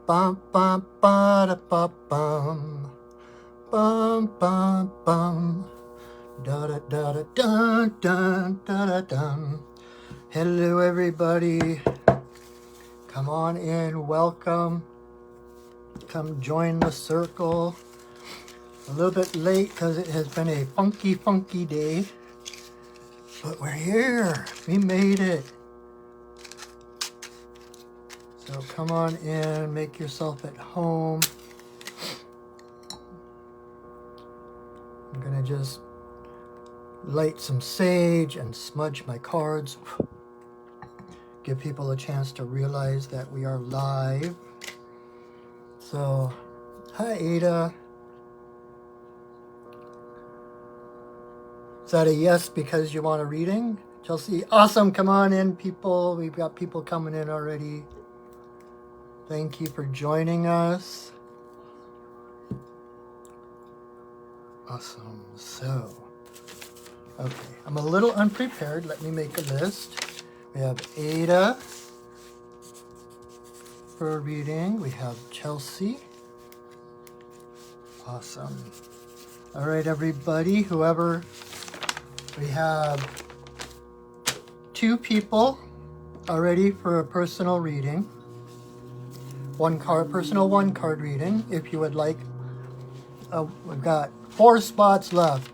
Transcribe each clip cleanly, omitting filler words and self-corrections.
Bum bum ba da ba bum. Bum bum bum. Da da da da dun dun da da dun. Hello everybody. Come on in, welcome. Come join the circle. A little bit late because it has been a funky day. But we're here. We made it. So come on in, make yourself at home. I'm gonna just light some sage and smudge my cards. Give people a chance to realize that we are live. So, hi Ada. Is that a yes because you want a reading? Chelsea, awesome, come on in people. We've got people coming in already. Thank you for joining us. Awesome, so, okay, I'm a little unprepared. Let me make a list. We have Ada for a reading. We have Chelsea. Awesome. All right, everybody, whoever, we have 2 people already for a personal reading. Personal one card reading, if you would like. We've got 4 spots left.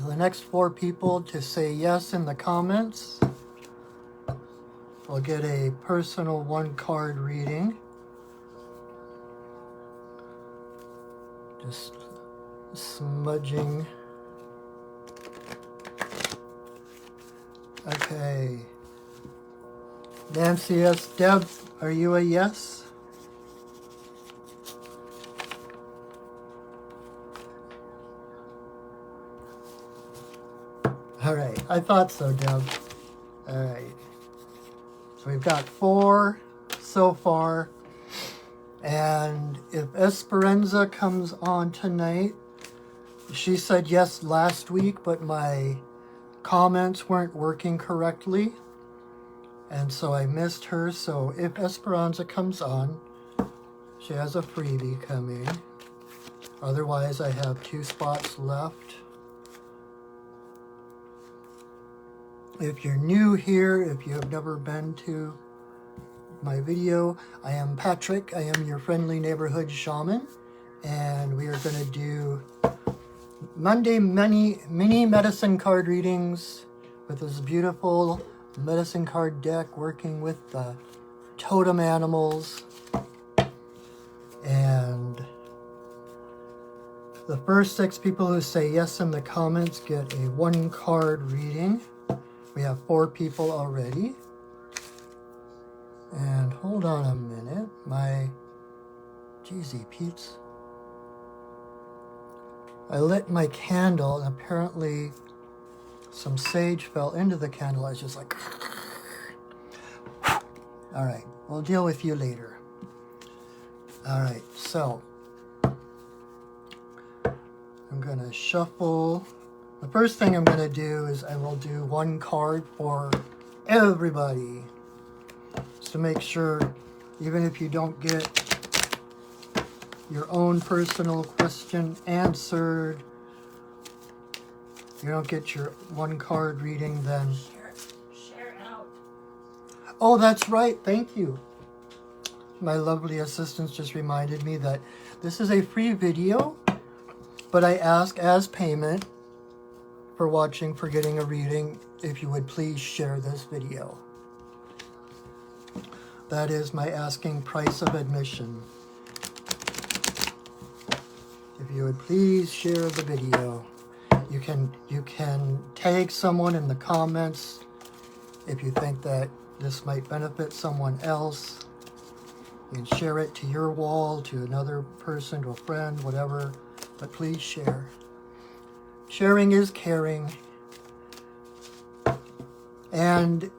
The next 4 people to say yes in the comments will get a personal 1 card reading. Just smudging. Okay. Nancy S. Deb, are you a yes? All right, I thought so, Deb. All right. So we've got 4 so far. And if Esperanza comes on tonight, she said yes last week, but my comments weren't working correctly. And so I missed her. So if Esperanza comes on, she has a freebie coming. Otherwise, I have 2 spots left. If you're new here, if you have never been to my video, I am Patrick. I am your friendly neighborhood shaman. And we are going to do Monday mini medicine card readings with this beautiful medicine card deck working with the totem animals. And the first 6 people who say yes in the comments get a 1 card reading. We have 4 people already. And hold on a minute. My Jeezy Pete's. I lit my candle and apparently some sage fell into the candle. I was just like, all right, we'll deal with you later. All right, so I'm gonna shuffle. The first thing I'm gonna do is I will do 1 card for everybody. Just to make sure, even if you don't get your own personal question answered, you don't get your 1 card reading, then share out. Oh, that's right, thank you. My lovely assistants just reminded me that this is a free video, but I ask as payment for watching, for getting a reading, if you would please share this video. That is my asking price of admission. If you would please share the video. You can tag someone in the comments if you think that this might benefit someone else. You can share it to your wall, to another person, to a friend, whatever, but please share. Sharing is caring. And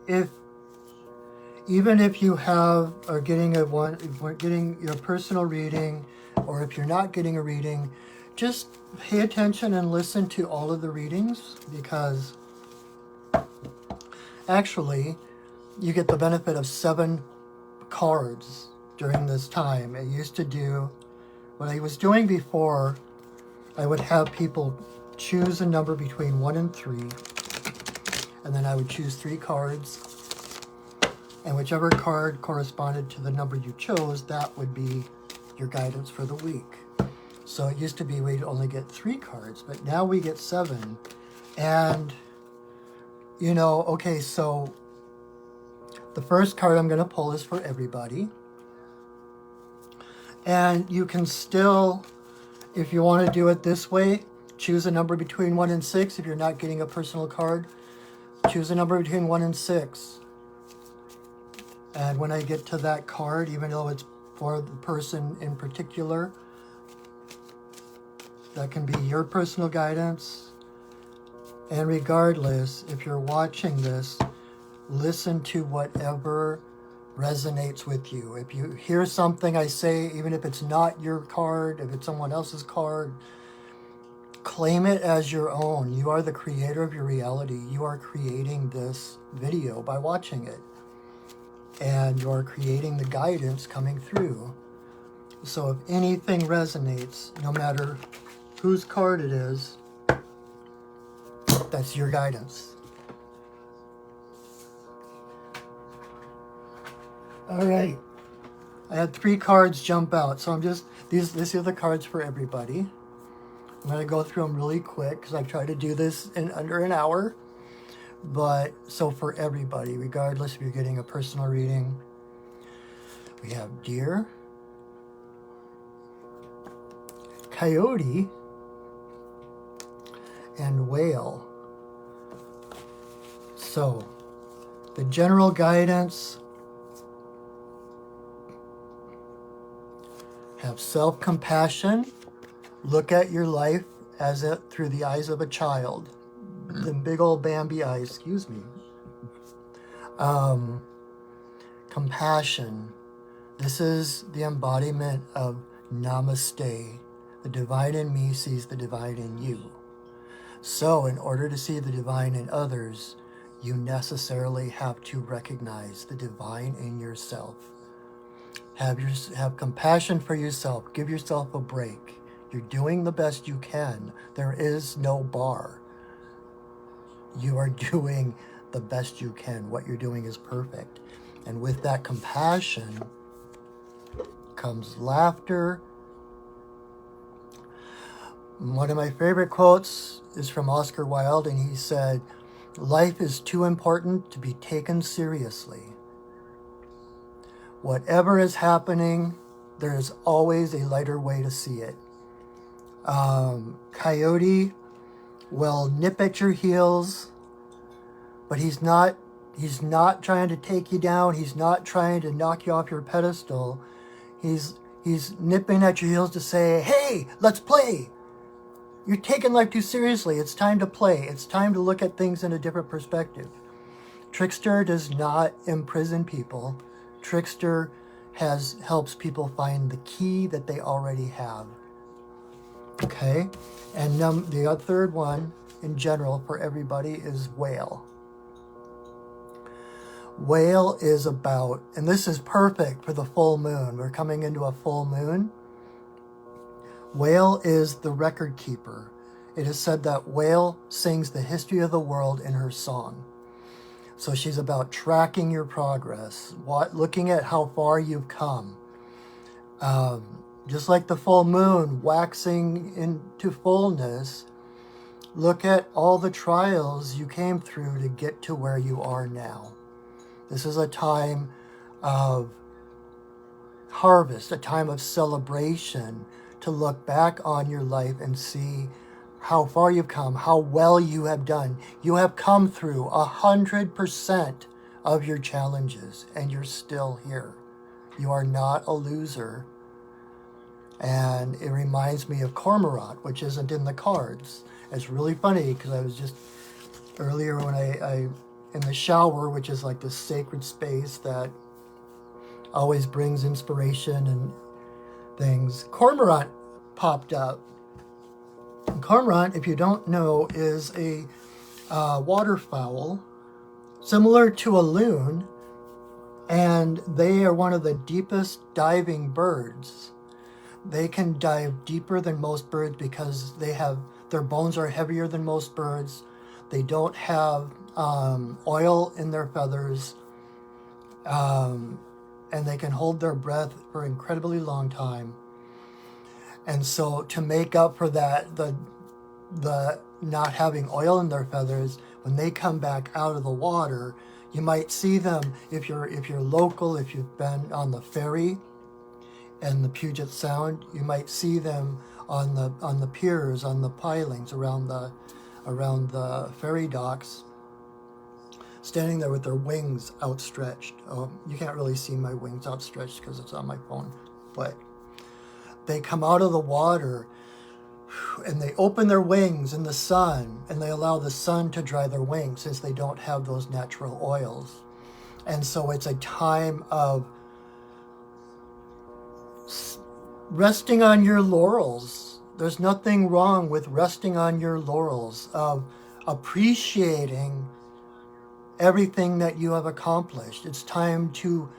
even if you are getting your personal reading, or if you're not getting a reading, just pay attention and listen to all of the readings, because actually you get the benefit of 7 cards during this time. It used to do, what I was doing before, I would have people choose a number between 1 and 3, and then I would choose 3 cards, and whichever card corresponded to the number you chose, that would be your guidance for the week. So it used to be we'd only get 3 cards, but now we get 7. And, you know, okay, so the first card I'm going to pull is for everybody. And you can still, if you want to do it this way, choose a number between 1 and 6. If you're not getting a personal card, choose a number between 1 and 6. And when I get to that card, even though it's for the person in particular, that can be your personal guidance. And regardless, if you're watching this, listen to whatever resonates with you. If you hear something I say, even if it's not your card, if it's someone else's card, claim it as your own. You are the creator of your reality. You are creating this video by watching it. And you are creating the guidance coming through. So if anything resonates, no matter whose card it is, that's your guidance. All right. I had 3 cards jump out. So I'm just, these are the cards for everybody. I'm going to go through them really quick because I've tried to do this in under an hour. But so for everybody, regardless if you're getting a personal reading, we have deer, coyote, and whale. So the general guidance: have self-compassion, look at your life as it through the eyes of a child. The big old Bambi eyes, excuse me. Compassion. This is the embodiment of Namaste. The divine in me sees the divine in you. So in order to see the divine in others, you necessarily have to recognize the divine in yourself. Have compassion for yourself. Give yourself a break. You're doing the best you can. There is no bar. You are doing the best you can. What you're doing is perfect. And with that compassion comes laughter. One of my favorite quotes is from Oscar Wilde, and he said, "Life is too important to be taken seriously. Whatever is happening, there is always a lighter way to see it." Coyote will nip at your heels, but he's not trying to take you down. He's not trying to knock you off your pedestal. He's nipping at your heels to say, "Hey, let's play. You're taking life too seriously. It's time to play. It's time to look at things in a different perspective." Trickster does not imprison people. Trickster helps people find the key that they already have. Okay? And the third one in general for everybody is whale. Whale is about, and this is perfect for the full moon. We're coming into a full moon. Whale is the record keeper. It is said that whale sings the history of the world in her song. So she's about tracking your progress, looking at how far you've come. Just like the full moon waxing into fullness, look at all the trials you came through to get to where you are now. This is a time of harvest, a time of celebration, to look back on your life and see how far you've come, how well you have done. You have come through 100% of your challenges, and you're still here. You are not a loser. And it reminds me of Cormorant, which isn't in the cards. It's really funny because I was just earlier when I in the shower, which is like this sacred space that always brings inspiration and things. Cormorant popped up. And cormorant, if you don't know, is a waterfowl similar to a loon, And they are one of the deepest diving birds. They can dive deeper than most birds because their bones are heavier than most birds. They don't have oil in their feathers, and they can hold their breath for an incredibly long time. And so to make up for that, the not having oil in their feathers, when they come back out of the water, you might see them if you're local, if you've been on the ferry and the Puget Sound, you might see them on the piers, on the pilings around the ferry docks, standing there with their wings outstretched. Oh, you can't really see my wings outstretched because it's on my phone, but they come out of the water and they open their wings in the sun, and they allow the sun to dry their wings since they don't have those natural oils. And so it's a time of resting on your laurels. There's nothing wrong with resting on your laurels, of appreciating everything that you have accomplished. It's time to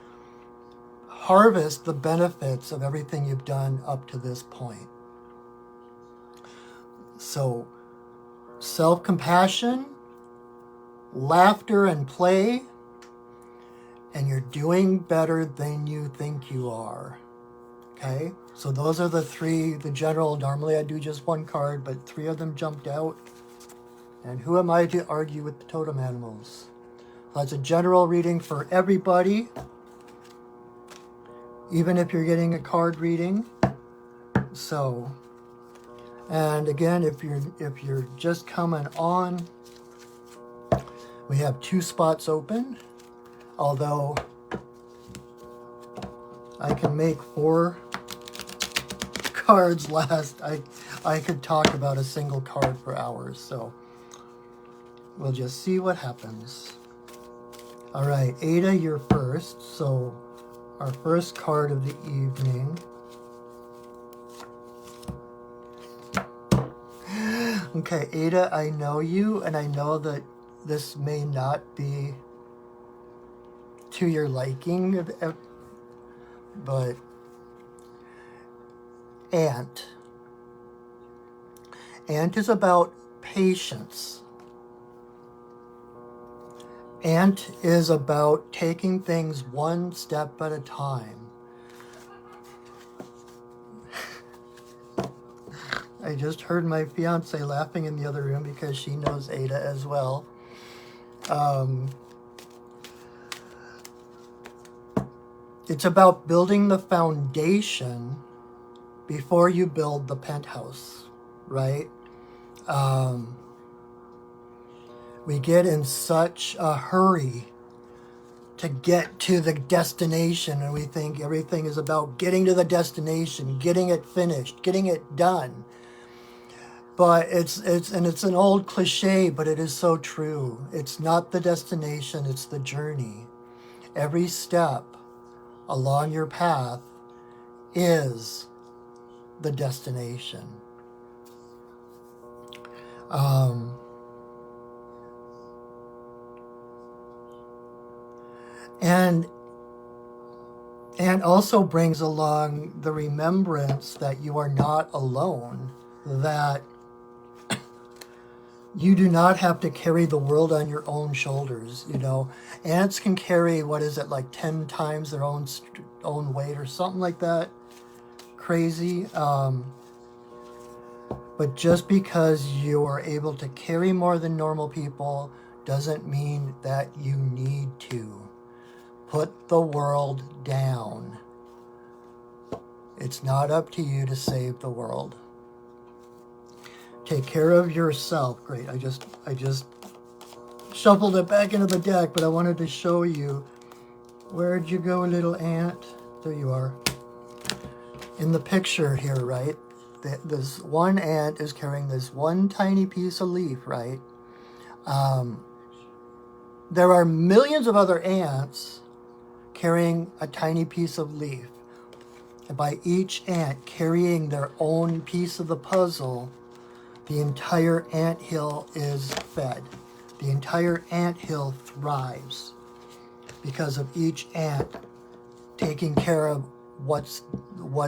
harvest the benefits of everything you've done up to this point. So, self-compassion, laughter and play, and you're doing better than you think you are. Okay? So those are the three, the general. Normally I do just one card, but three of them jumped out. And who am I to argue with the totem animals? That's a general reading for everybody, even if you're getting a card reading. So, and again, if you're just coming on, we have 2 spots open. Although I can make 4 cards last, I could talk about a single card for hours. So we'll just see what happens. All right, Ada, you're first. So our first card of the evening. Okay, Ada, I know you, and I know that this may not be to your liking, but Ant. Ant is about patience. Ant is about taking things one step at a time. I just heard my fiance laughing in the other room because she knows Ada as well. It's about building the foundation before you build the penthouse, right? We get in such a hurry to get to the destination, and we think everything is about getting to the destination, getting it finished, getting it done. But it's an old cliche, but it is so true. It's not the destination, it's the journey. Every step along your path is the destination. And also brings along the remembrance that you are not alone, that you do not have to carry the world on your own shoulders. You know, ants can carry, what is it, like 10 times their own weight or something like that. Crazy. But just because you are able to carry more than normal people doesn't mean that you need to put the world down. It's not up to you to save the world. Take care of yourself. Great. I just shuffled it back into the deck, but I wanted to show you. Where'd you go, little ant? There you are. In the picture here, right? This one ant is carrying this one tiny piece of leaf, right? There are millions of other ants carrying a tiny piece of leaf. And by each ant carrying their own piece of the puzzle, the entire anthill is fed. The entire anthill thrives. because of each ant taking care of what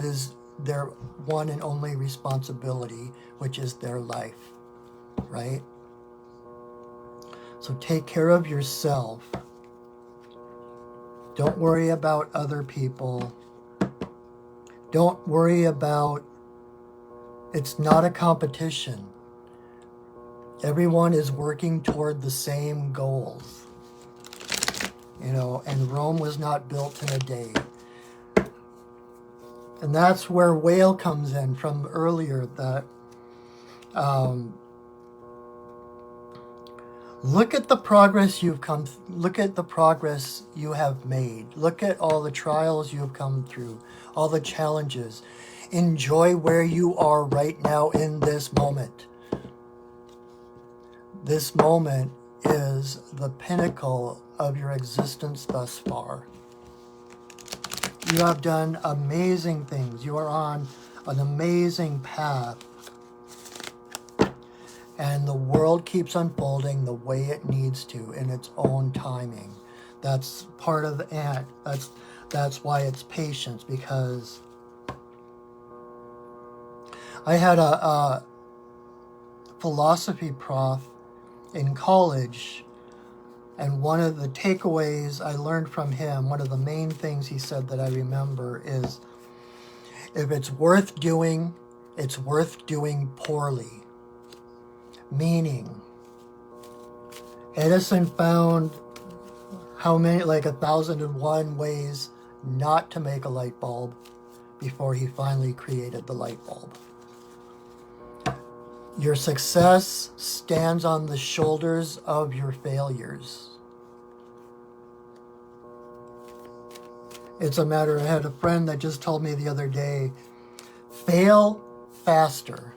is their one and only responsibility, which is their life, right? So take care of yourself. Don't worry about other people. Don't worry about, it's not a competition. Everyone is working toward the same goals. You know, and Rome was not built in a day. And that's where Whale comes in from earlier, that look at the progress look at the progress you have made. Look at all the trials you have come through, all the challenges. Enjoy where you are right now in this moment. This moment is the pinnacle of your existence thus far. You have done amazing things. You are on an amazing path. And the world keeps unfolding the way it needs to in its own timing. That's part of the ant. That's why it's patience, because I had a philosophy prof in college, and one of the takeaways I learned from him, one of the main things he said that I remember is, if it's worth doing, it's worth doing poorly. Meaning, Edison found how many, like 1,001 ways not to make a light bulb before he finally created the light bulb. Your success stands on the shoulders of your failures. It's a matter, I had a friend that just told me the other day, fail faster.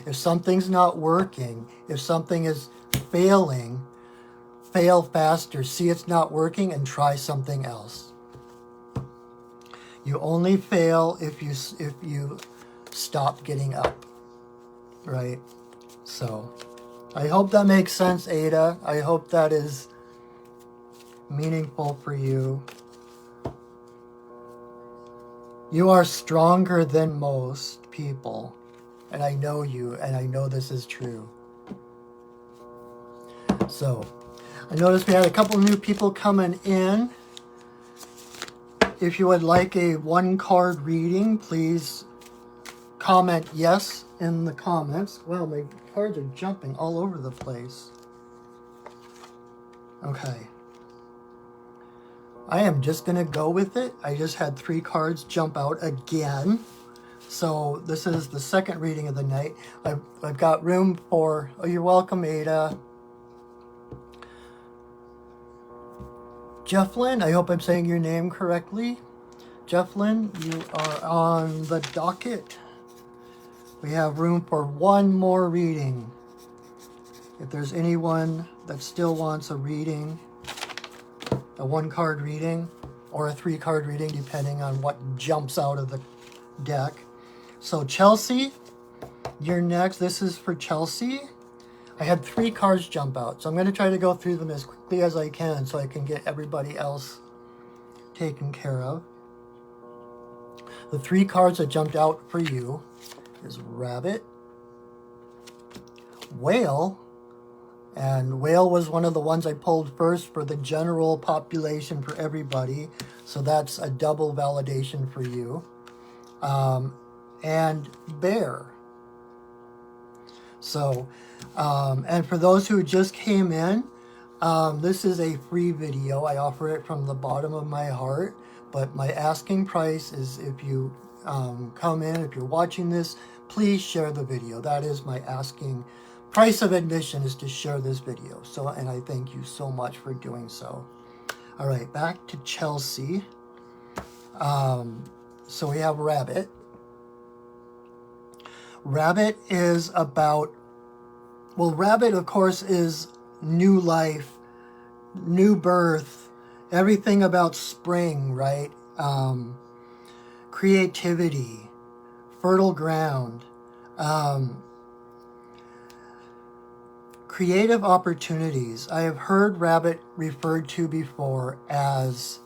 If something's not working, if something is failing, fail faster. See it's not working and try something else. You only fail if you stop getting up, right? So I hope that makes sense, Ada. I hope that is meaningful for you. You are stronger than most people. And I know you, and I know this is true. So, I noticed we had a couple new people coming in. If you would like a one-card reading, please comment yes in the comments. Wow, my cards are jumping all over the place. Okay. I am just going to go with it. I just had 3 cards jump out again. So this is the second reading of the night. I've got room for, oh, you're welcome, Ada. Jefflin, I hope I'm saying your name correctly. Jefflin, you are on the docket. We have room for one more reading. If there's anyone that still wants a reading, a 1-card reading or a 3-card reading, depending on what jumps out of the deck. So Chelsea, you're next. This is for Chelsea. I had 3 cards jump out, so I'm going to try to go through them as quickly as I can so I can get everybody else taken care of. The 3 cards that jumped out for you is Rabbit, Whale, and Whale was one of the ones I pulled first for the general population for everybody, so that's a double validation for you. And Bear. So, and for those who just came in, this is a free video. I offer it from the bottom of my heart, but my asking price is, if you come in, if you're watching this, please share the video. That is my asking price of admission, is to share this video. So, and I thank you so much for doing so. All right, back to Chelsea. So we have Rabbit. Rabbit is about, well, Rabbit, of course, is new life, new birth, everything about spring, right? Creativity, fertile ground, Creative opportunities. I have heard rabbit referred to before as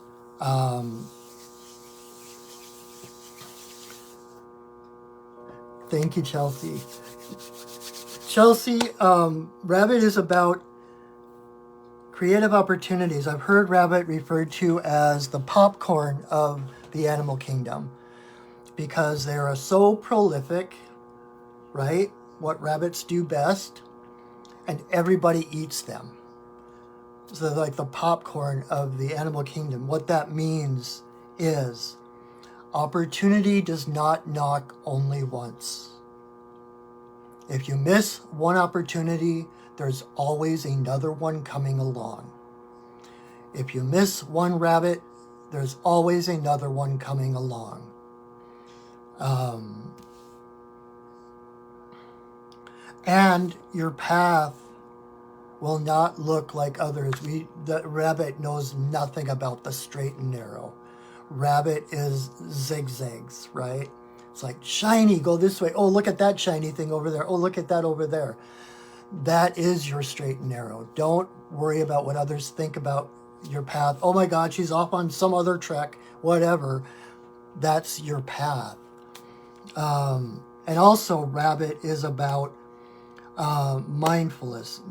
thank you, Chelsea. Chelsea, rabbit is about creative opportunities. I've heard rabbit referred to as the popcorn of the animal kingdom because they are so prolific, right? What rabbits do best, and everybody eats them. So they're like the popcorn of the animal kingdom. What that means is opportunity does not knock only once. If you miss one opportunity, there's always another one coming along. If you miss one rabbit, there's always another one coming along. And your path will not look like others. The rabbit knows nothing about the straight and narrow. Rabbit is zigzags, right? It's like shiny, go this way. Oh, look at that shiny thing over there. Oh, look at that over there. That is your straight and narrow. Don't worry about what others think about your path. Oh my God, she's off on some other trek, whatever. That's your path. And also, rabbit is about mindfulness.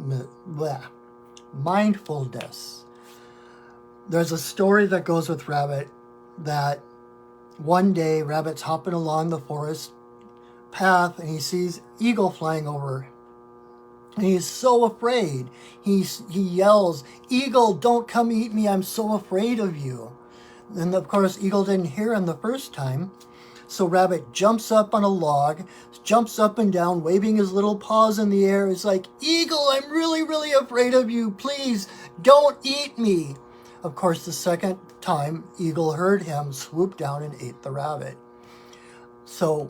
There's a story that goes with rabbit that one day rabbit's hopping along the forest path and he sees eagle flying over. And he's so afraid. He yells, "Eagle, don't come eat me. I'm so afraid of you." And of course, eagle didn't hear him the first time. So rabbit jumps up on a log, jumps up and down, waving his little paws in the air. He's like, "Eagle, I'm really, really afraid of you. Please don't eat me." Of course, the second time, eagle heard him, swooped down and ate the rabbit. So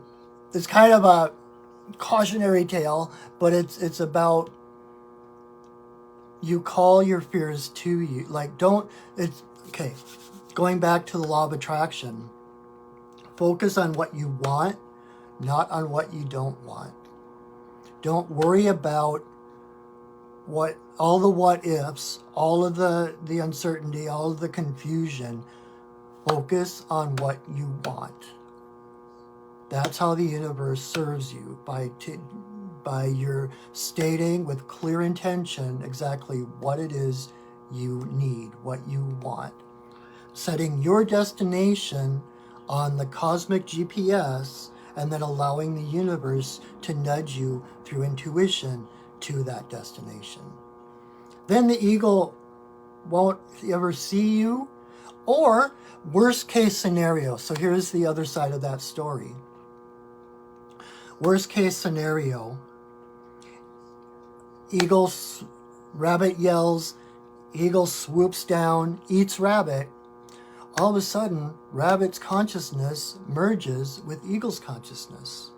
it's kind of a cautionary tale, but it's about you call your fears to you. Like, okay, going back to the law of attraction, focus on what you want, not on what you don't want. Don't worry about all the what ifs, all of the uncertainty, all of the confusion. Focus on what you want. That's how the universe serves you, by your stating with clear intention exactly what it is you need, what you want. Setting your destination on the cosmic GPS and then allowing the universe to nudge you through intuition to that destination. Then the eagle won't ever see you, or worst case scenario. So here's the other side of that story. Worst case scenario, rabbit yells, eagle swoops down, eats rabbit. All of a sudden, rabbit's consciousness merges with eagle's consciousness.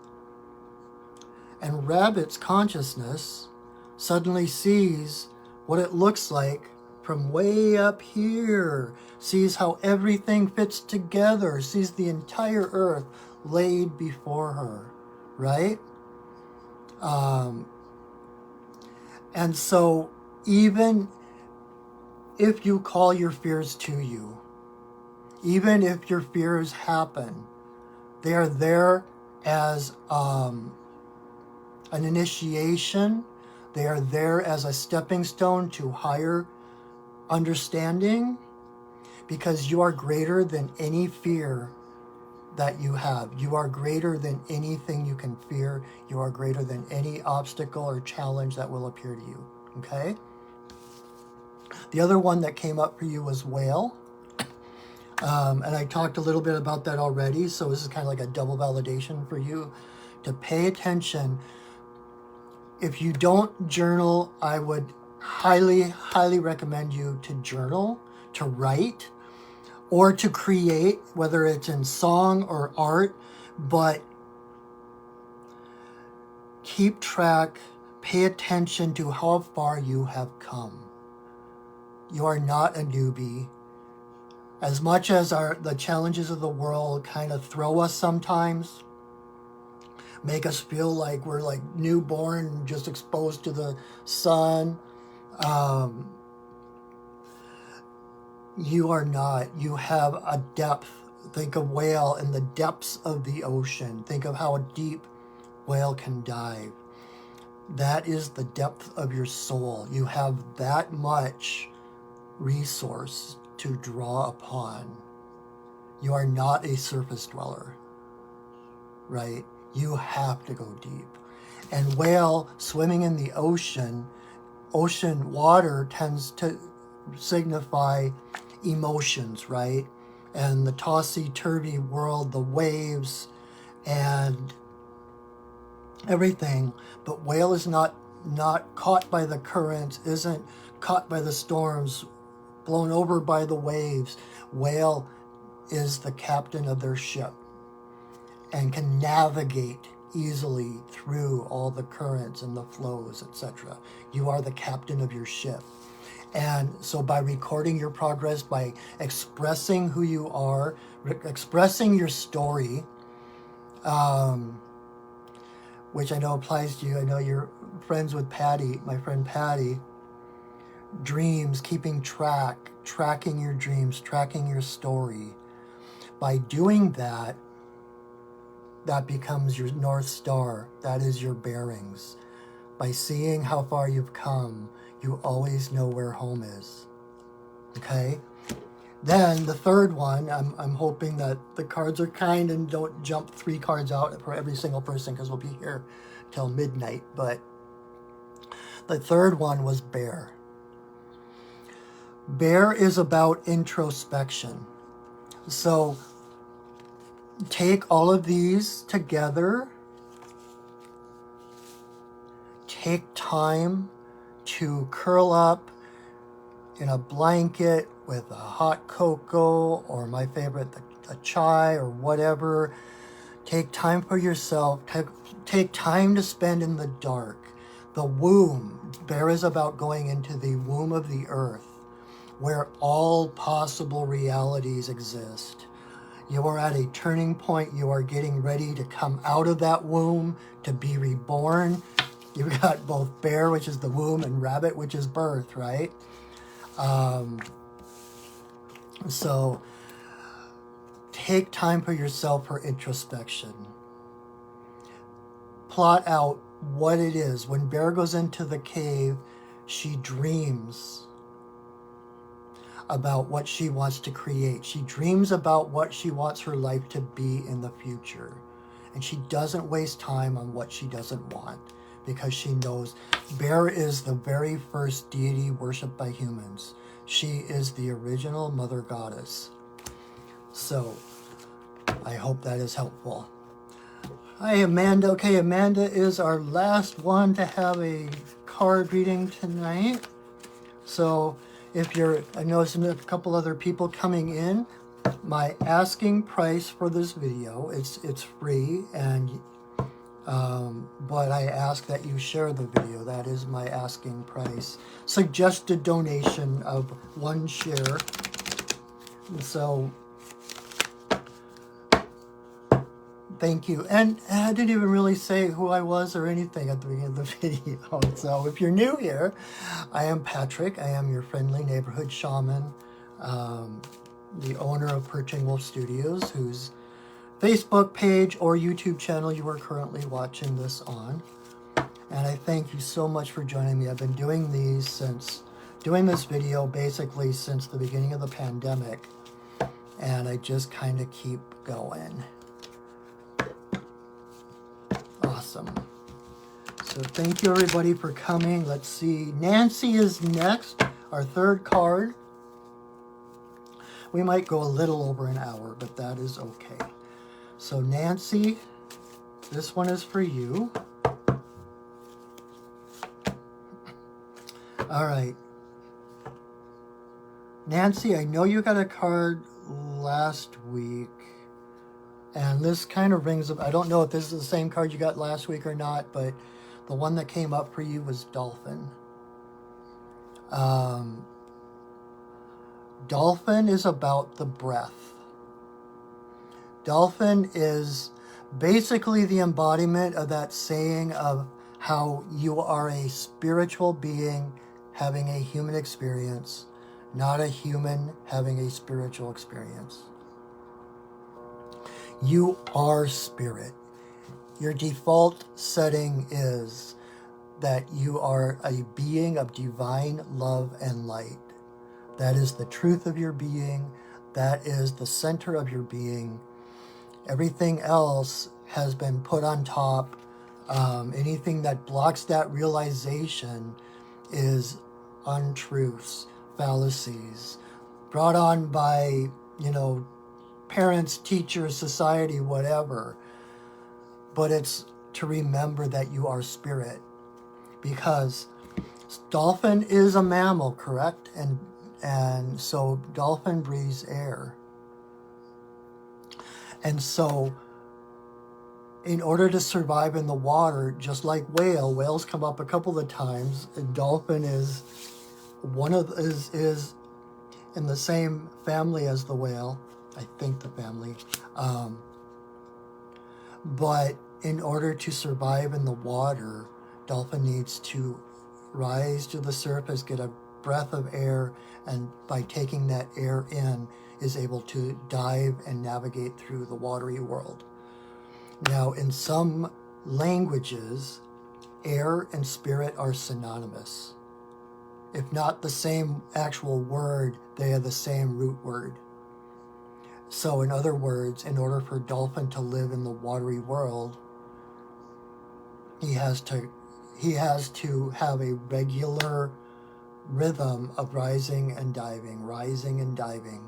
And rabbit's consciousness suddenly sees what it looks like from way up here, sees how everything fits together, sees the entire earth laid before her, right? And so even if you call your fears to you, even if your fears happen, they are there as an initiation. They are there as a stepping stone to higher understanding, because you are greater than any fear that you have. You are greater than anything you can fear. You are greater than any obstacle or challenge that will appear to you. Okay? The other one that came up for you was whale. And I talked a little bit about that already, so this is kind of like a double validation for you to pay attention. If you don't journal, I would highly, highly recommend you to journal, to write, or to create, whether it's in song or art, but keep track, pay attention to how far you have come. You are not a newbie. As much as the challenges of the world kind of throw us sometimes, make us feel like we're like newborn, just exposed to the sun. You are not. You have a depth. Think of whale in the depths of the ocean. Think of how a deep whale can dive. That is the depth of your soul. You have that much resource to draw upon. You are not a surface dweller, right? You have to go deep. And whale swimming in the ocean water tends to signify emotions, right? And the tossy-turvy world, the waves and everything. But whale is not caught by the currents, isn't caught by the storms, blown over by the waves. Whale is the captain of their ship and can navigate easily through all the currents and the flows, etc. You are the captain of your ship. And so by recording your progress, by expressing who you are, expressing your story, which I know applies to you. I know you're friends with Patty, my friend Patty. Dreams, keeping tracking your dreams, tracking your story. By doing that, that becomes your North Star. That is your bearings. By seeing how far you've come, you always know where home is. Okay? Then the third one, I'm hoping that the cards are kind and don't jump 3 cards out for every single person, because we'll be here till midnight. But the third one was Bear. Bear is about introspection. So take all of these together. Take time to curl up in a blanket with a hot cocoa, or my favorite, a chai or whatever. Take time for yourself. Take time to spend in the dark. The womb. Bear is about going into the womb of the earth, where all possible realities exist. You are at a turning point. You are getting ready to come out of that womb, to be reborn. You've got both bear, which is the womb, and rabbit, which is birth, right? So take time for yourself for introspection. Plot out what it is. When Bear goes into the cave, she dreams about what she wants to create. She dreams about what she wants her life to be in the future. And she doesn't waste time on what she doesn't want, because she knows Bear is the very first deity worshipped by humans. She is the original mother goddess. So I hope that is helpful. Hi, Amanda. Okay, Amanda is our last one to have a card reading tonight. So if you're, I noticed a couple other people coming in. My asking price for this video, it's free, and but I ask that you share the video. That is my asking price. Suggested donation of 1 share. So thank you. And I didn't even really say who I was or anything at the beginning of the video. So if you're new here, I am Patrick. I am your friendly neighborhood shaman, the owner of Perching Wolf Studios, whose Facebook page or YouTube channel you are currently watching this on. And I thank you so much for joining me. I've been doing this video basically since the beginning of the pandemic, and I just kind of keep going. Awesome. So thank you everybody for coming. Let's see. Nancy is next, our third card. We might go a little over an hour, but that is okay. So Nancy, this one is for you. All right. Nancy, I know you got a card last week, and this kind of rings up. I don't know if this is the same card you got last week or not, but the one that came up for you was Dolphin. Dolphin is about the breath. Dolphin is basically the embodiment of that saying of how you are a spiritual being having a human experience, not a human having a spiritual experience. You are spirit. Your default setting is that you are a being of divine love and light. That is the truth of your being. That is the center of your being. Everything else has been put on top. Anything that blocks that realization is untruths, fallacies, brought on by, parents, teachers, society, whatever. But it's to remember that you are spirit. Because dolphin is a mammal, correct? And so dolphin breathes air. And so in order to survive in the water, just like whales come up a couple of times, and dolphin is is in the same family as the whale. I think the family. But in order to survive in the water, dolphin needs to rise to the surface, get a breath of air, and by taking that air in, is able to dive and navigate through the watery world. Now, in some languages, air and spirit are synonymous. If not the same actual word, they are the same root word. So in other words, in order for dolphin to live in the watery world, he has to have a regular rhythm of rising and diving.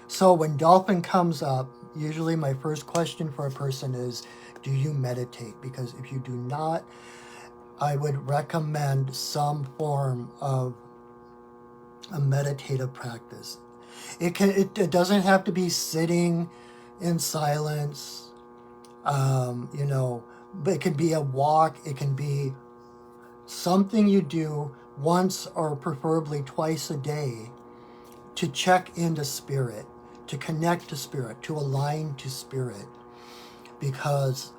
So when dolphin comes up, usually my first question for a person is, do you meditate? Because if you do not, I would recommend some form of a meditative practice. It doesn't have to be sitting in silence, but it can be a walk. It can be something you do once or preferably twice a day to check into spirit, to connect to spirit, to align to spirit. Because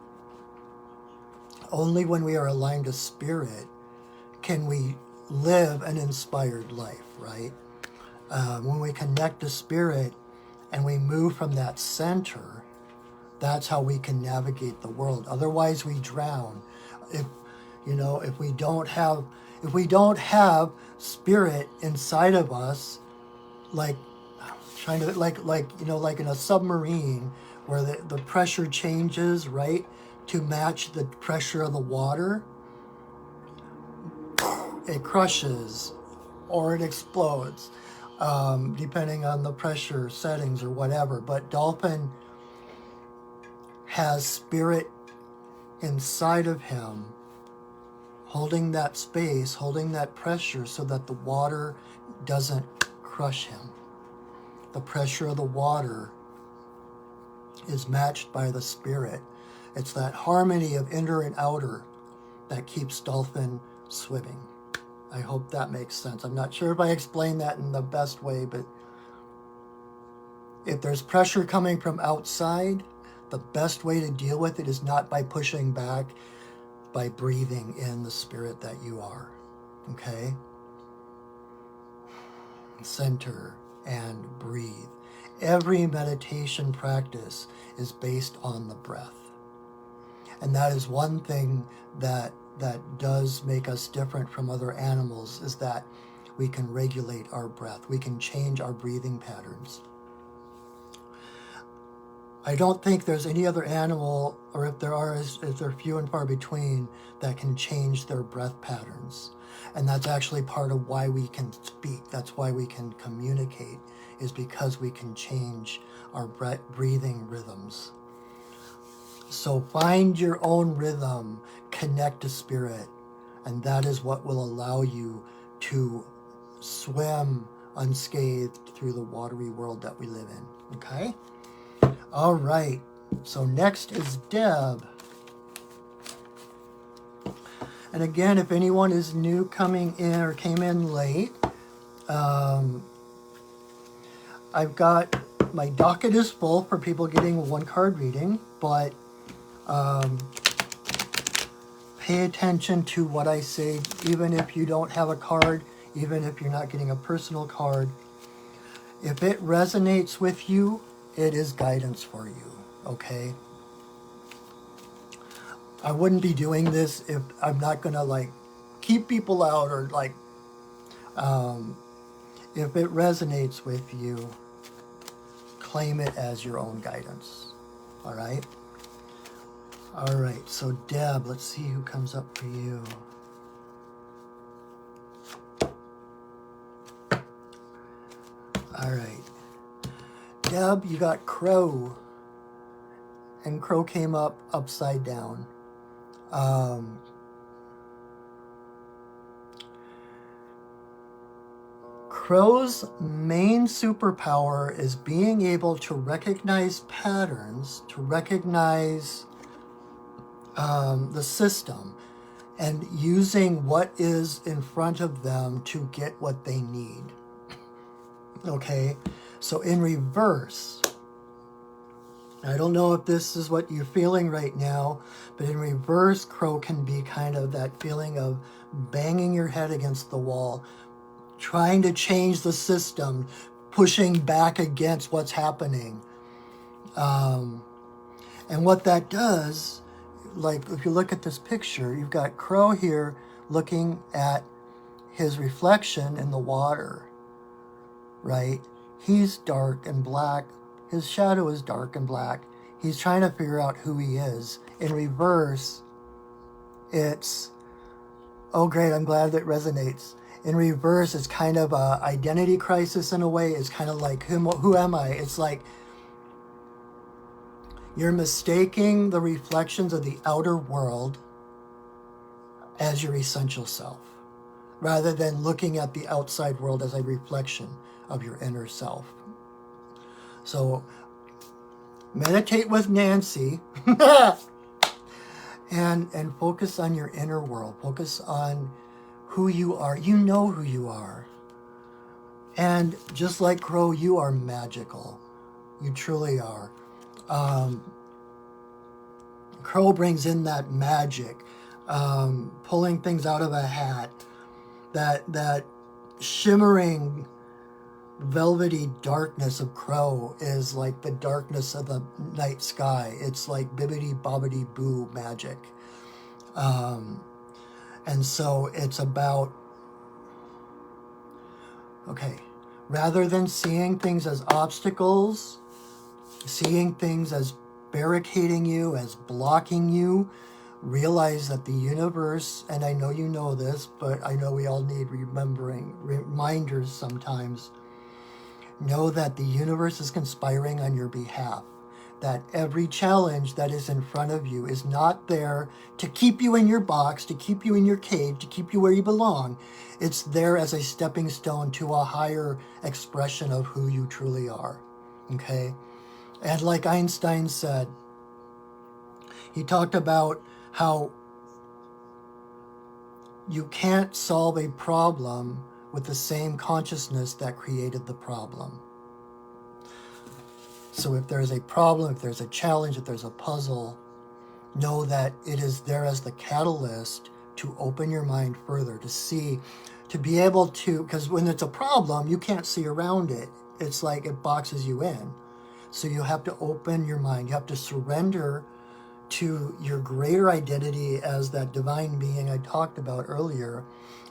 only when we are aligned to spirit can we live an inspired life, right? When we connect to spirit and we move from that center, that's how we can navigate the world. Otherwise, we drown. If we don't have spirit inside of us, like in a submarine where the pressure changes, right, to match the pressure of the water, it crushes or it explodes, depending on the pressure settings or whatever. But dolphin has spirit inside of him, holding that space, holding that pressure so that the water doesn't crush him. The pressure of the water is matched by the spirit. It's that harmony of inner and outer that keeps dolphin swimming. I hope that makes sense. I'm not sure if I explained that in the best way, but if there's pressure coming from outside, the best way to deal with it is not by pushing back, by breathing in the spirit that you are. Okay? Center and breathe. Every meditation practice is based on the breath. And that is one thing that does make us different from other animals, is that we can regulate our breath. We can change our breathing patterns. I don't think there's any other animal, or if they're few and far between, that can change their breath patterns. And that's actually part of why we can speak. That's why we can communicate, is because we can change our breathing rhythms. So find your own rhythm, connect to spirit, and that is what will allow you to swim unscathed through the watery world that we live in. Okay? All right. So next is Deb. And again, if anyone is new coming in or came in late, I've got, my docket is full for people getting a one card reading, but Pay attention to what I say, even if you don't have a card, even if you're not getting a personal card. If it resonates with you, it is guidance for you, okay? I wouldn't be doing this if I'm not going to, like, keep people out or, like, if it resonates with you, claim it as your own guidance, all right? All right, so Deb, let's see who comes up for you. All right. Deb, you got Crow. And Crow came up upside down. Crow's main superpower is being able to recognize patterns, to recognize the system, and using what is in front of them to get what they need. Okay, so in reverse, I don't know if this is what you're feeling right now, but in reverse, Crow can be kind of that feeling of banging your head against the wall, trying to change the system, pushing back against what's happening. And what that does, like if you look at this picture, you've got Crow here looking at his reflection in the water, right? He's dark and black. His shadow is dark and black. He's trying to figure out who he is. In reverse, it's, oh great, I'm glad that resonates. In reverse, it's kind of a identity crisis in a way. It's kind of like, who am I? It's like you're mistaking the reflections of the outer world as your essential self, rather than looking at the outside world as a reflection of your inner self. So meditate with Nancy and focus on your inner world. Focus on who you are. You know who you are. And just like Crow, you are magical. You truly are. Crow brings in that magic, pulling things out of a hat, that shimmering velvety darkness of Crow is like the darkness of the night sky. It's like bibbidi bobbidi boo magic. And so it's about, okay, rather than seeing things as obstacles, seeing things as barricading you, as blocking you, realize that the universe, and I know you know this, but I know we all need reminders sometimes. Know that the universe is conspiring on your behalf. That every challenge that is in front of you is not there to keep you in your box, to keep you in your cage, to keep you where you belong. It's there as a stepping stone to a higher expression of who you truly are. Okay? And like Einstein said, he talked about how you can't solve a problem with the same consciousness that created the problem. So if there's a problem, if there's a challenge, if there's a puzzle, know that it is there as the catalyst to open your mind further, to see, to be able to, because when it's a problem, you can't see around it. It's like it boxes you in. So you have to open your mind. You have to surrender to your greater identity as that divine being I talked about earlier,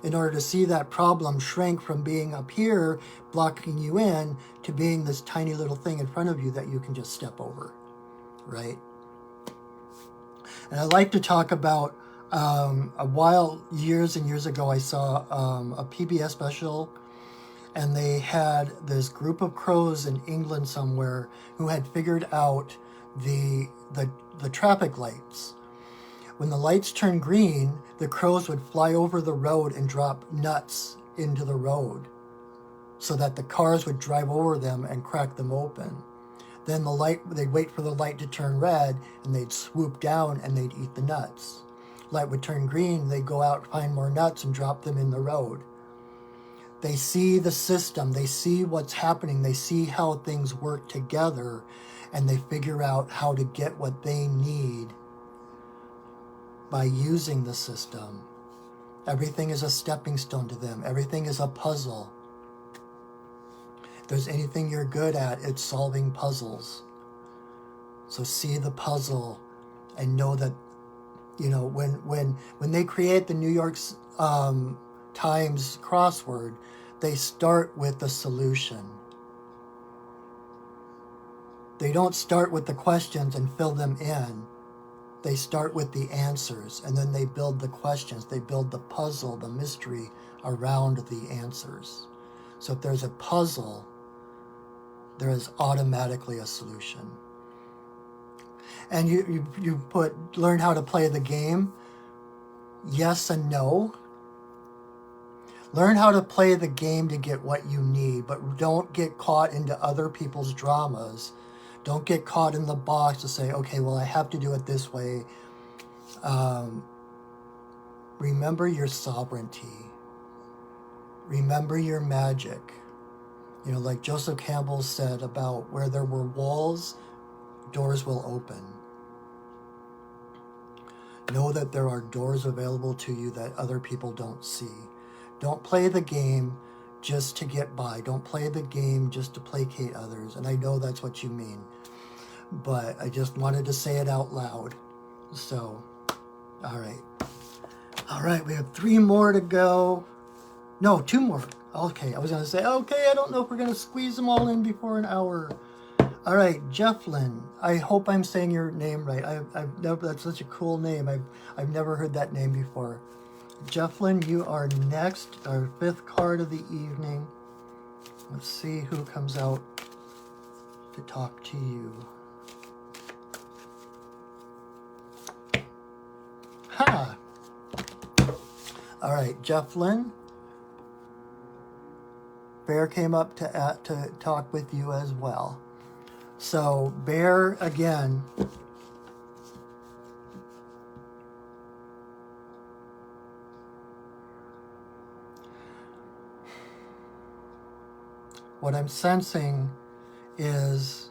in order to see that problem shrink from being up here, blocking you in, to being this tiny little thing in front of you that you can just step over, right? And I like to talk about, years and years ago, I saw a PBS special, and they had this group of crows in England somewhere who had figured out the traffic lights. When the lights turned green, the crows would fly over the road and drop nuts into the road so that the cars would drive over them and crack them open. Then they'd wait for the light to turn red, and they'd swoop down and they'd eat the nuts. Light would turn green, they'd go out, find more nuts, and drop them in the road. They see the system, they see what's happening, they see how things work together, and they figure out how to get what they need by using the system. Everything is a stepping stone to them. Everything is a puzzle. If there's anything you're good at, it's solving puzzles. So see the puzzle and know that, you know, when they create the New York Times crossword, they start with the solution. They don't start with the questions and fill them in. They start with the answers, and then they build the questions. They build the puzzle, the mystery around the answers. So if there's a puzzle, there is automatically a solution. And you learn how to play the game. Yes and no. Learn how to play the game to get what you need, but don't get caught into other people's dramas. Don't get caught in the box to say, okay, well, I have to do it this way. Remember your sovereignty. Remember your magic. You know, like Joseph Campbell said about where there were walls, doors will open. Know that there are doors available to you that other people don't see. Don't play the game just to get by. Don't play the game just to placate others. And I know that's what you mean. But I just wanted to say it out loud. So, all right. All right, we have 3 more to go. No, 2 more. Okay, I was going to say, okay, I don't know if we're going to squeeze them all in before an hour. All right, Jefflin. I hope I'm saying your name right. I've never, that's such a cool name. I've never heard that name before. Jefflin, you are next, our 5th card of the evening. Let's see who comes out to talk to you. Ha! All right, Jefflin. Bear came up to talk with you as well. So, Bear, again, what I'm sensing is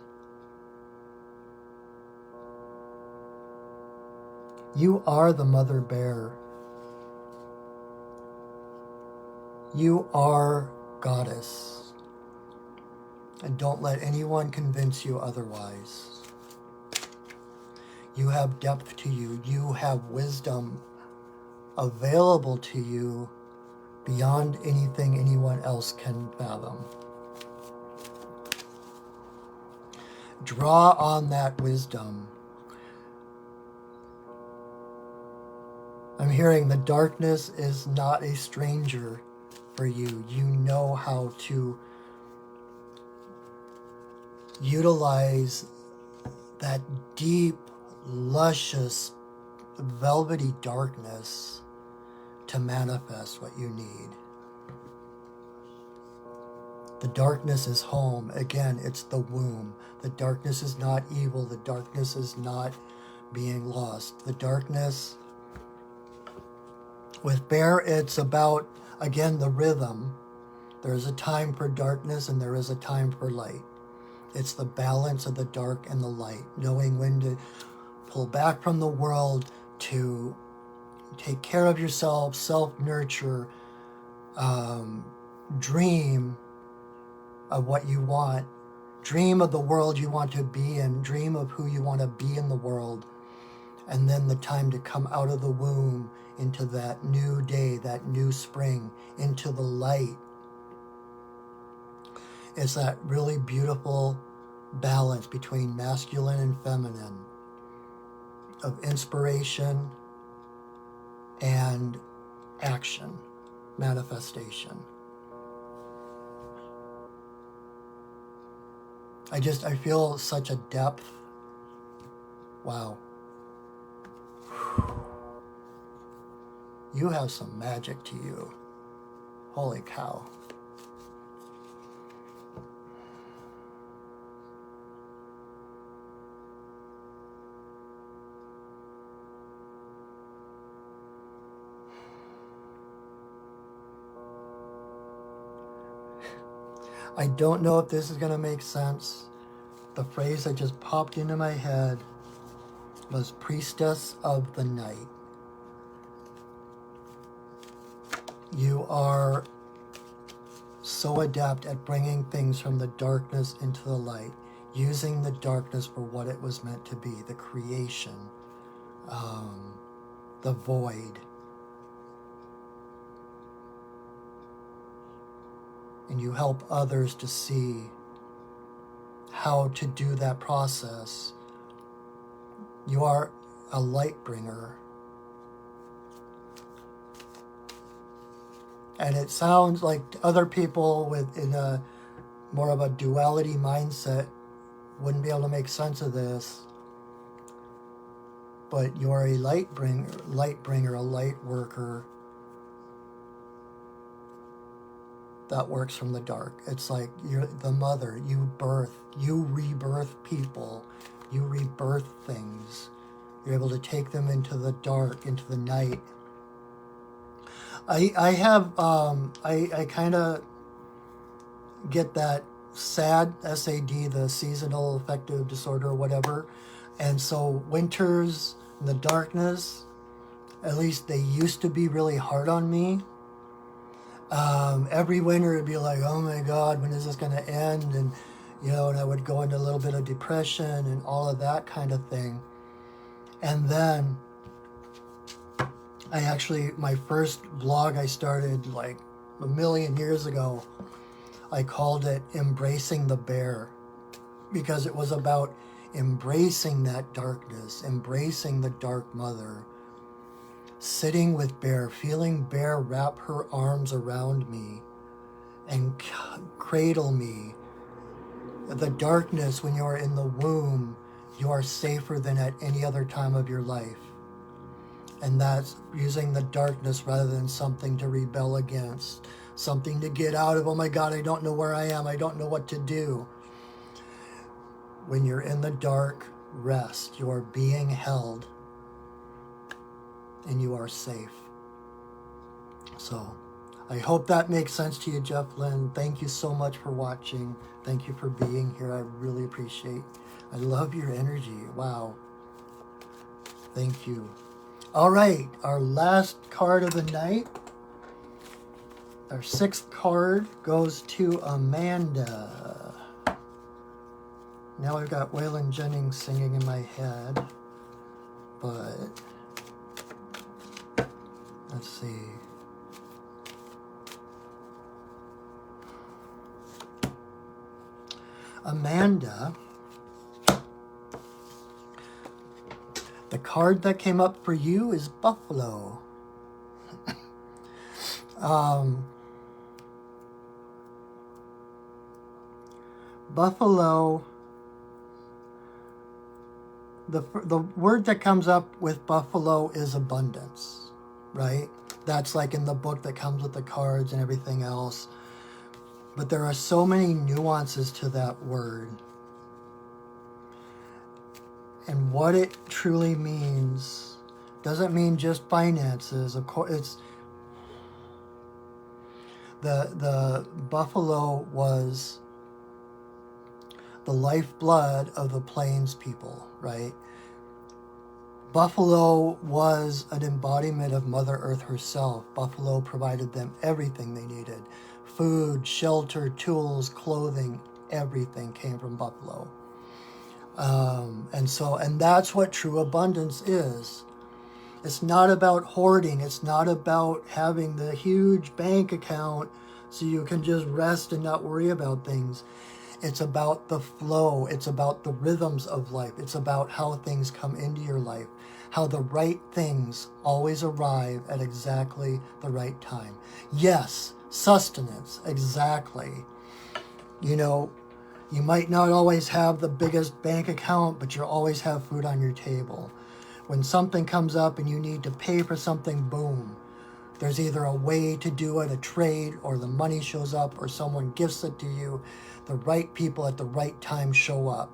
you are the mother bear. You are goddess. And don't let anyone convince you otherwise. You have depth to you. You have wisdom available to you beyond anything anyone else can fathom. Draw on that wisdom. I'm hearing the darkness is not a stranger for you. You know how to utilize that deep, luscious, velvety darkness to manifest what you need. The darkness is home. Again, it's the womb. The darkness is not evil. The darkness is not being lost. The darkness, with Bear, it's about, again, the rhythm. There is a time for darkness and there is a time for light. It's the balance of the dark and the light, knowing when to pull back from the world, to take care of yourself, self-nurture, dream of what you want, dream of the world you want to be in, dream of who you want to be in the world, and then the time to come out of the womb into that new day, that new spring, into the light. It's that really beautiful balance between masculine and feminine, of inspiration and action, manifestation. I feel such a depth. Wow. You have some magic to you. Holy cow. I don't know if this is going to make sense. The phrase that just popped into my head was priestess of the night. You are so adept at bringing things from the darkness into the light, using the darkness for what it was meant to be, the creation, the void. And you help others to see how to do that process. You are a light bringer. And it sounds like other people in a more of a duality mindset wouldn't be able to make sense of this. But you're a light bringer, a light worker that works from the dark. It's like you're the mother. You rebirth people. You rebirth things. You're able to take them into the dark, into the night. I kind of get that SAD, SAD, the seasonal affective disorder or whatever. And so winters in the darkness, at least they used to be really hard on me. Every winter it'd be like, oh my God, when is this going to end? And, and I would go into a little bit of depression and all of that kind of thing. And then my first blog I started like a million years ago, I called it Embracing the Bear, because it was about embracing that darkness, embracing the dark mother, sitting with Bear, feeling Bear wrap her arms around me and cradle me. The darkness, when you are in the womb, you are safer than at any other time of your life. And that's using the darkness rather than something to rebel against, something to get out of. Oh my God, I don't know where I am. I don't know what to do. When you're in the dark, rest. You are being held and you are safe. So I hope that makes sense to you, Jeff Lynn. Thank you so much for watching. Thank you for being here. I really appreciate. I love your energy. Wow. Thank you. All right, our last card of the night, our sixth card, goes to Amanda. Now I've got Waylon Jennings singing in my head, but let's see. Amanda, the card that came up for you is Buffalo. Buffalo, the word that comes up with buffalo is abundance, right? That's like in the book that comes with the cards and everything else. But there are so many nuances to that word. And what it truly means doesn't mean just finances. Of course, it's the buffalo was the lifeblood of the plains people, right? Buffalo was an embodiment of Mother Earth herself. Buffalo provided them everything they needed. Food, shelter, tools, clothing, everything came from buffalo. And that's what true abundance is. It's not about hoarding. It's not about having the huge bank account so you can just rest and not worry about things. It's about the flow. It's about the rhythms of life. It's about how things come into your life, how the right things always arrive at exactly the right time. Yes, sustenance, exactly. You might not always have the biggest bank account, but you always have food on your table. When something comes up and you need to pay for something, boom. There's either a way to do it, a trade, or the money shows up, or someone gifts it to you. The right people at the right time show up.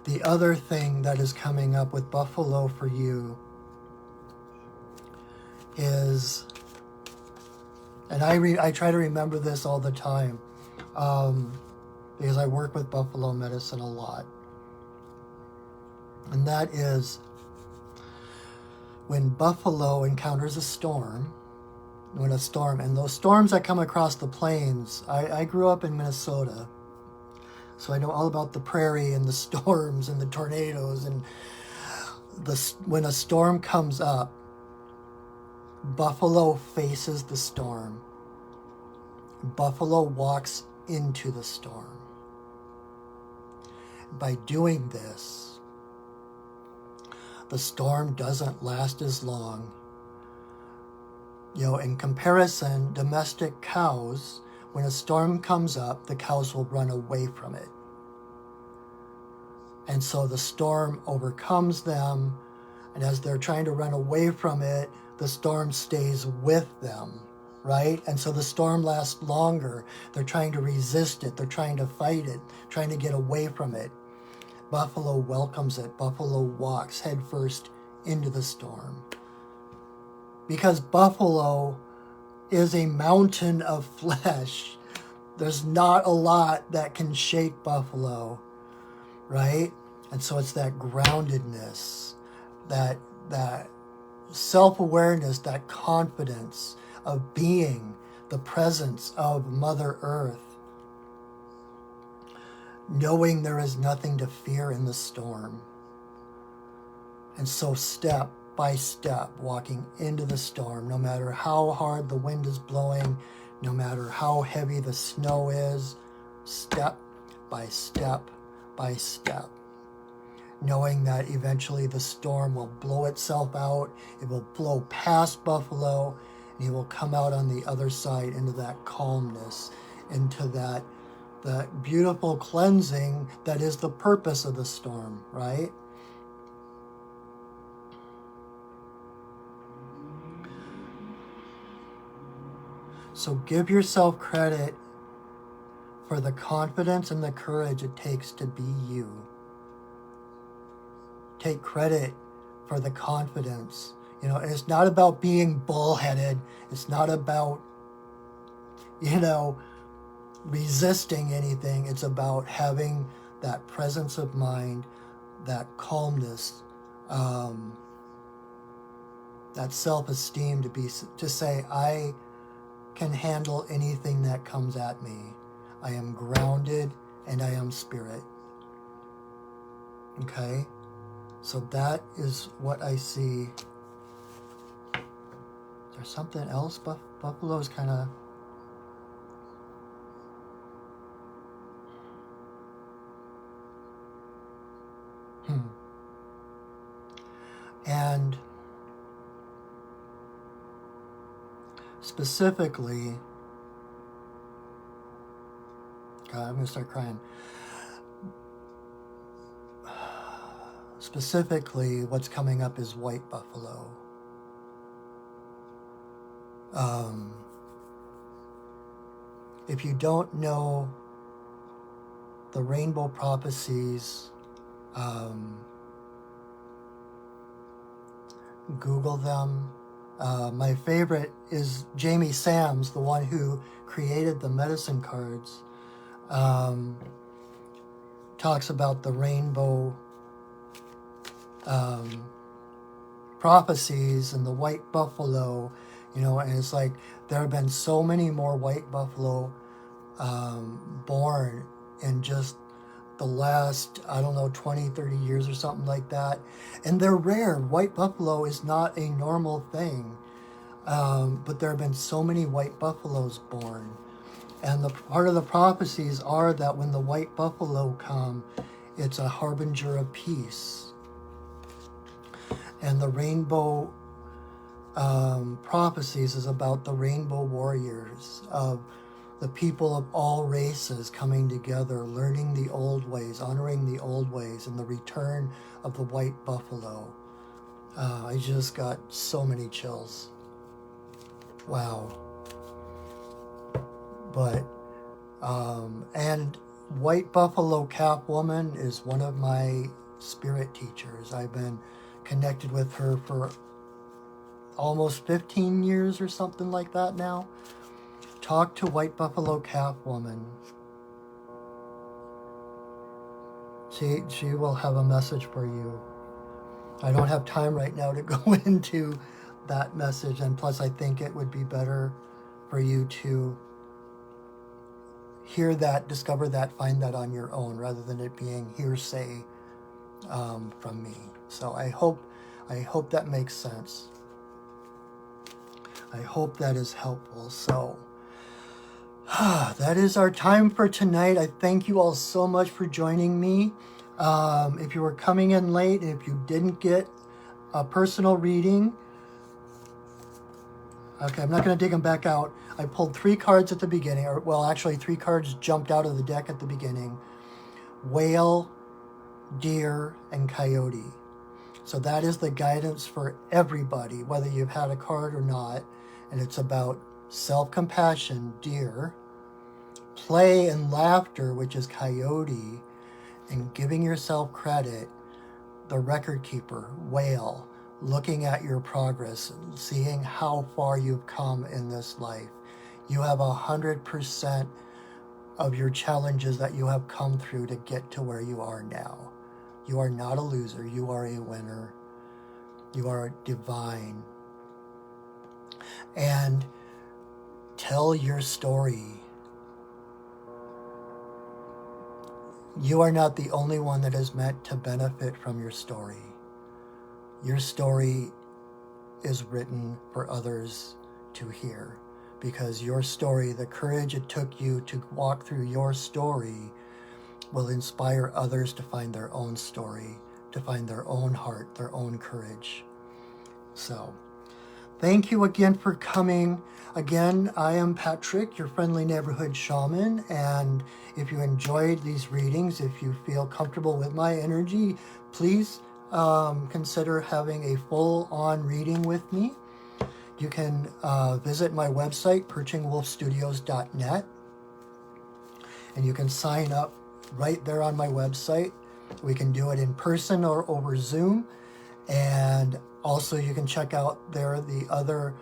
The other thing that is coming up with Buffalo for you is, and I try to remember this all the time, because I work with buffalo medicine a lot. And that is when buffalo encounters a storm, when a storm, and those storms that come across the plains, I grew up in Minnesota, so I know all about the prairie and the storms and the tornadoes, and when a storm comes up, buffalo faces the storm. Buffalo walks into the storm. By doing this, the storm doesn't last as long. In comparison, domestic cows, when a storm comes up, the cows will run away from it. And so the storm overcomes them, and as they're trying to run away from it, the storm stays with them, right? And so the storm lasts longer. They're trying to resist it. They're trying to fight it, trying to get away from it. Buffalo welcomes it. Buffalo walks headfirst into the storm. Because buffalo is a mountain of flesh. There's not a lot that can shake buffalo, right? And so it's that groundedness, that self-awareness, that confidence of being the presence of Mother Earth, knowing there is nothing to fear in the storm. And so step by step, walking into the storm, no matter how hard the wind is blowing, no matter how heavy the snow is, step by step by step, knowing that eventually the storm will blow itself out, it will blow past buffalo, and he will come out on the other side into that calmness, into that beautiful cleansing that is the purpose of the storm, right? So give yourself credit for the confidence and the courage it takes to be you. Take credit for the confidence. It's not about being bullheaded. It's not about, resisting anything. It's about having that presence of mind, that calmness, that self-esteem to say, I can handle anything that comes at me. I am grounded and I am spirit. Okay? So that is what I see. There's something else? Buffalo's kind of... And specifically, God, I'm going to start crying. Specifically, what's coming up is white buffalo. If you don't know the rainbow prophecies, Google them. My favorite is Jamie Sams, the one who created the medicine cards. Talks about the rainbow prophecies and the white buffalo, and it's like there have been so many more white buffalo born in just the last, 20, 30 years or something like that. And they're rare. White buffalo is not a normal thing. But there have been so many white buffaloes born. And the part of the prophecies are that when the white buffalo come, it's a harbinger of peace. And the rainbow prophecies is about the rainbow warriors, of the people of all races coming together, learning the old ways, honoring the old ways, and the return of the white buffalo. I just got so many chills. Wow. But, and White Buffalo Calf Woman is one of my spirit teachers. I've been connected with her for almost 15 years or something like that now. Talk to White Buffalo Calf Woman. She will have a message for you. I don't have time right now to go into that message. And plus, I think it would be better for you to hear that, discover that, find that on your own, rather than it being hearsay from me. So I hope that makes sense. I hope that is helpful. So that is our time for tonight. I thank you all so much for joining me. If you were coming in late, if you didn't get a personal reading, okay, I'm not going to dig them back out. I pulled 3 cards at the beginning, or well, actually 3 cards jumped out of the deck at the beginning. Whale, deer, and coyote. So that is the guidance for everybody, whether you've had a card or not. And it's about self-compassion, deer, play and laughter, which is coyote, and giving yourself credit, the record keeper, whale, looking at your progress, seeing how far you've come in this life. You have 100% of your challenges that you have come through to get to where you are now. You are not a loser. You are a winner. You are divine. And tell your story. You are not the only one that is meant to benefit from your story. Your story is written for others to hear, because your story, the courage it took you to walk through your story, will inspire others to find their own story, to find their own heart, their own courage. So, thank you again for coming. Again, I am Patrick, your friendly neighborhood shaman, and if you enjoyed these readings, if you feel comfortable with my energy, please consider having a full-on reading with me. You can visit my website, perchingwolfstudios.net, and you can sign up right there on my website. We can do it in person or over Zoom, and also you can check out there the other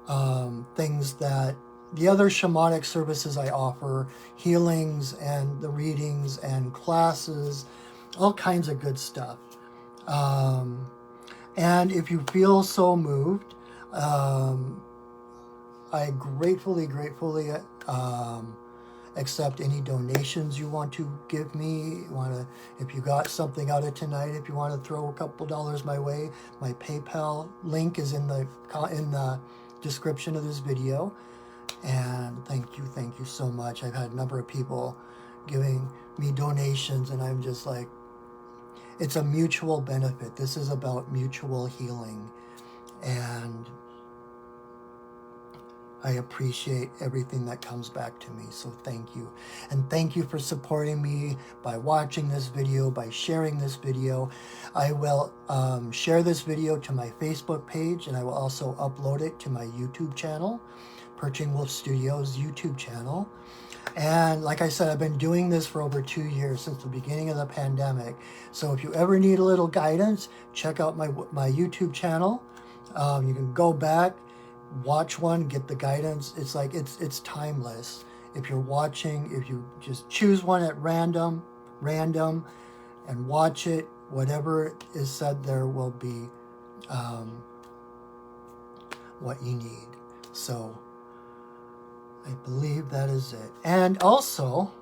the other shamanic services I offer, healings and the readings and classes, all kinds of good stuff. And if you feel so moved, I gratefully accept any donations you want to give me. If you got something out of tonight, if you want to throw a couple dollars my way, my PayPal link is in the description of this video. And thank you so much. I've had a number of people giving me donations, and I'm just like, it's a mutual benefit. This is about mutual healing, and I appreciate everything that comes back to me, so thank you. And thank you for supporting me by watching this video, by sharing this video. I will share this video to my Facebook page, and I will also upload it to my YouTube channel, Perching Wolf Studios YouTube channel. And like I said, I've been doing this for over 2 years, since the beginning of the pandemic. So if you ever need a little guidance, check out my YouTube channel. You can go back, watch one, get the guidance. It's like, it's timeless. If you're watching, if you just choose one at random, and watch it, whatever is said there will be what you need. So I believe that is it. And also,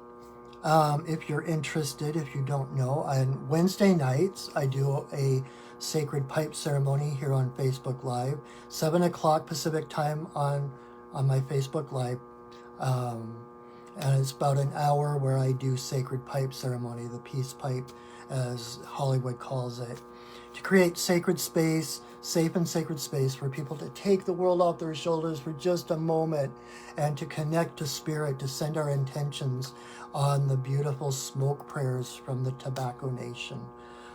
if you're interested, if you don't know, on Wednesday nights, I do a sacred pipe ceremony here on Facebook Live, 7 o'clock Pacific time on my Facebook Live. And it's about an hour where I do sacred pipe ceremony, the peace pipe, as Hollywood calls it, to create sacred space, safe and sacred space for people to take the world off their shoulders for just a moment and to connect to spirit, to send our intentions on the beautiful smoke prayers from the Tobacco Nation.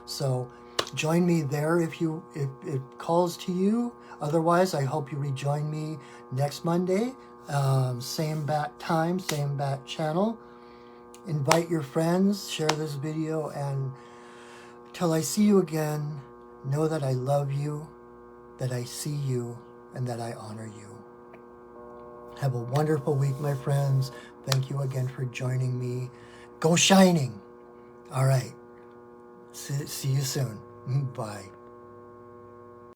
So join me there if it calls to you. Otherwise, I hope you rejoin me next Monday. Same bat time, same bat channel. Invite your friends, share this video, and till I see you again, know that I love you, that I see you, and that I honor you. Have a wonderful week, my friends. Thank you again for joining me. Go shining. All right. See you soon. Bye.